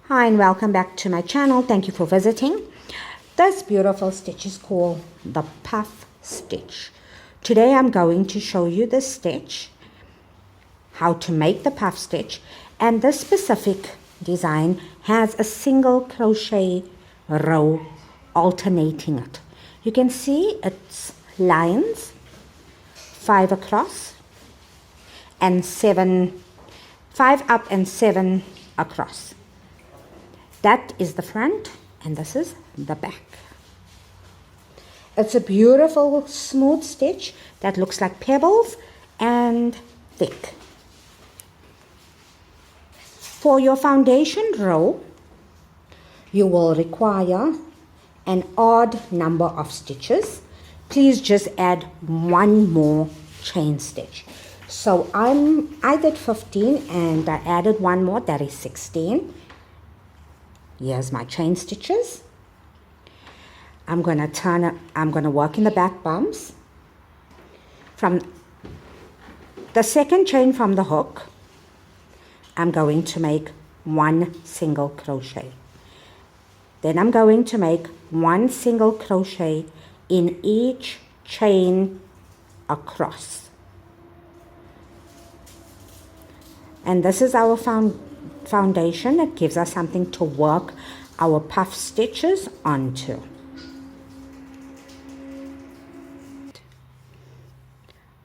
Hi and welcome back to my channel. Thank you for visiting. This beautiful stitch is called the puff stitch. Today I'm going to show you this stitch, how to make the puff stitch, and this specific design has a single crochet row alternating it. You can see it's lines 5 across and 5 up and 7 across. That is the front and this is the back. It's a beautiful smooth stitch that looks like pebbles and thick. For your foundation row, you will require an odd number of stitches. Please just add one more chain stitch. So I did 15 and I added one more, that is 16. Here's my chain stitches. I'm going to work in the back bumps. From the second chain from the hook, I'm going to make one single crochet. Then I'm going to make one single crochet in each chain across. And this is our foundation. It gives us something to work our puff stitches onto.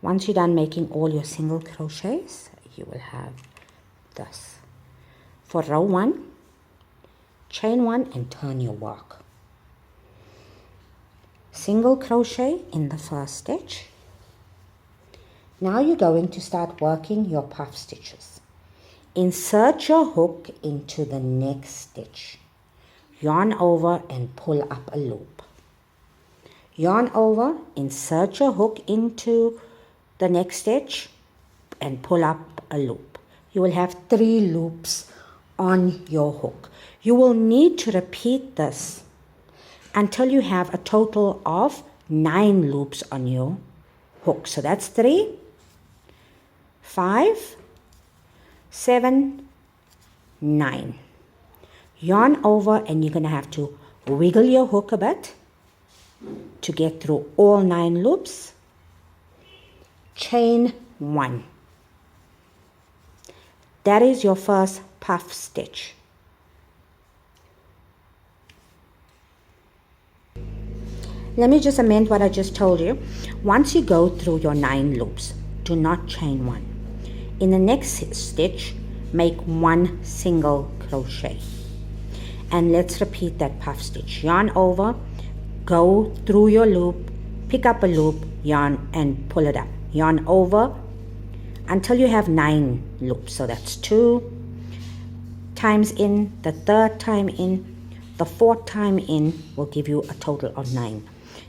Once you're done making all your single crochets, you will have this. For row 1, chain 1 and turn your work. Single crochet in the first stitch. Now you're going to start working your puff stitches. Insert your hook into the next stitch. Yarn over and pull up a loop. Yarn over, insert your hook into the next stitch and pull up a loop. You will have 3 loops on your hook. You will need to repeat this until you have a total of 9 loops on your hook. So that's 3, 5, 7, 9. Yarn over and you're going to have to wiggle your hook a bit to get through all 9 loops. Chain 1. That is your first puff stitch. Let me just amend what I just told you. Once you go through your 9 loops, do not chain 1. In the next stitch, make one single crochet. And let's repeat that puff stitch. Yarn over, go through your loop, pick up a loop, yarn and pull it up. Yarn over until you have 9 loops. So that's 2 times in, the 3rd time in, the 4th time in will give you a total of 9.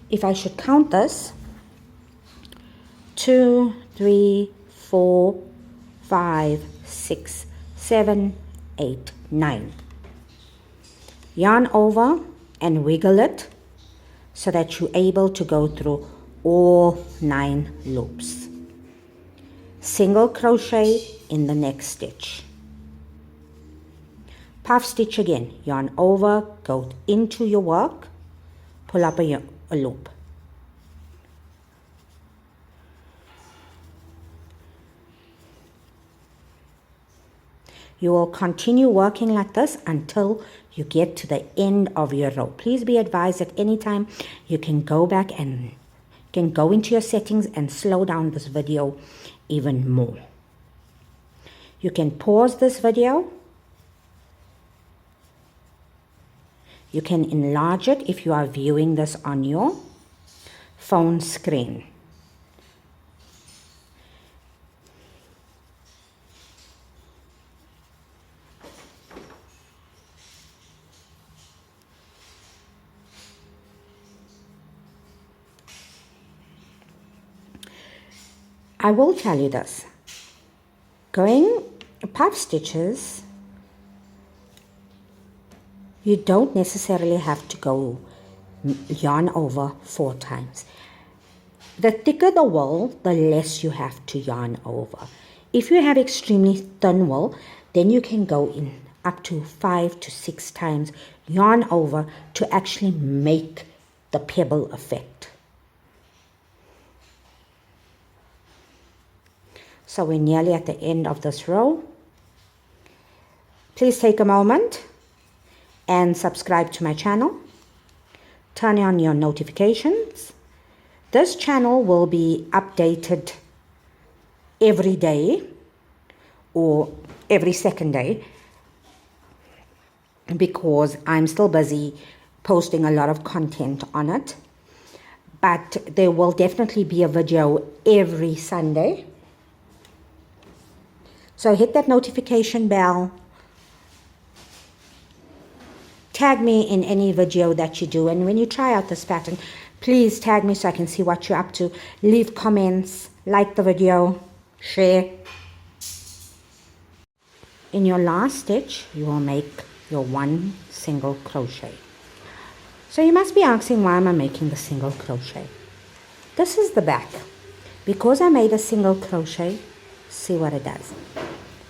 If I should count this, 2, 3, 4, 5, 6, 7, 8, 9. Yarn over and wiggle it so that you're able to go through all 9 loops. Single crochet in the next stitch. Puff stitch again. Yarn over, go into your work, pull up a loop. You will continue working like this until you get to the end of your row. Please be advised at any time you can go back and can go into your settings and slow down this video even more. You can pause this video. You can enlarge it if you are viewing this on your phone screen. I will tell you this. Going puff stitches, you don't necessarily have to go yarn over 4 times. The thicker the wool, the less you have to yarn over. If you have extremely thin wool, then you can go in up to 5 to 6 times yarn over to actually make the pebble effect. So we're nearly at the end of this row. Please take a moment and subscribe to my channel. Turn on your notifications. This channel will be updated every day or every second day because I'm still busy posting a lot of content on it. But there will definitely be a video every Sunday. So hit that notification bell. Tag me in any video that you do, and when you try out this pattern, please tag me so I can see what you're up to. Leave comments, like the video, share. In your last stitch, you will make your 1 single crochet. So you must be asking, why am I making the single crochet? This is the back. Because I made a single crochet, see what it does.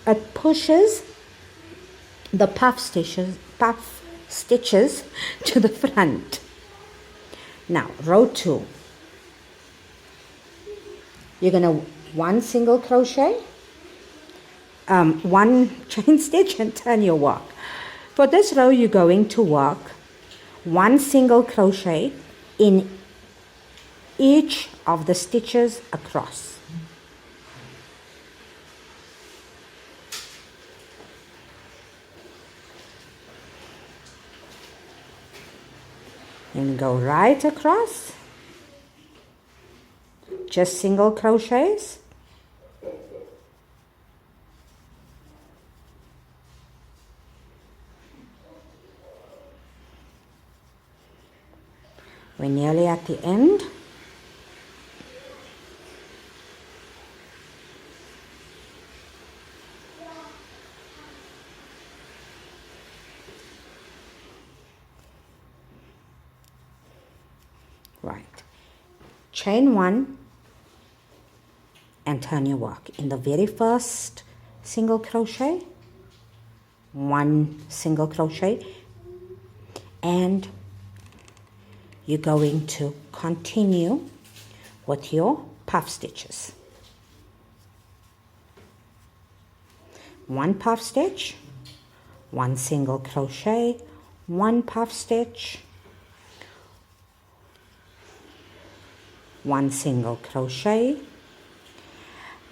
It pushes the puff stitches to the front. Now row 2, you're going to 1 single crochet, 1 chain stitch, and turn your work. For this row, you're going to work 1 single crochet in each of the stitches across. And go right across, just single crochets. We're nearly at the end. Right, chain 1 and turn your work. In the very first single crochet, 1 single crochet, and you're going to continue with your puff stitches. 1 puff stitch, 1 single crochet, 1 puff stitch, 1 single crochet.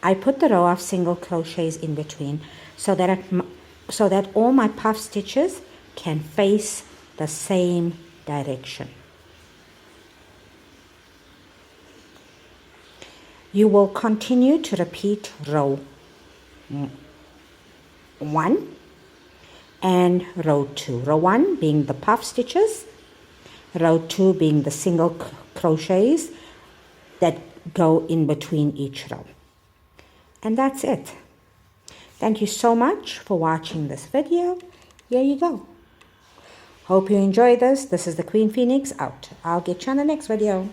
I put the row of single crochets in between so that all my puff stitches can face the same direction. You will continue to repeat row 1 and row 2. Row 1 being the puff stitches, row 2 being the single crochets that go in between each row. And that's it. Thank you so much for watching this video. Here you go. Hope you enjoy this. This is the Queen Phoenix out. I'll get you on the next video.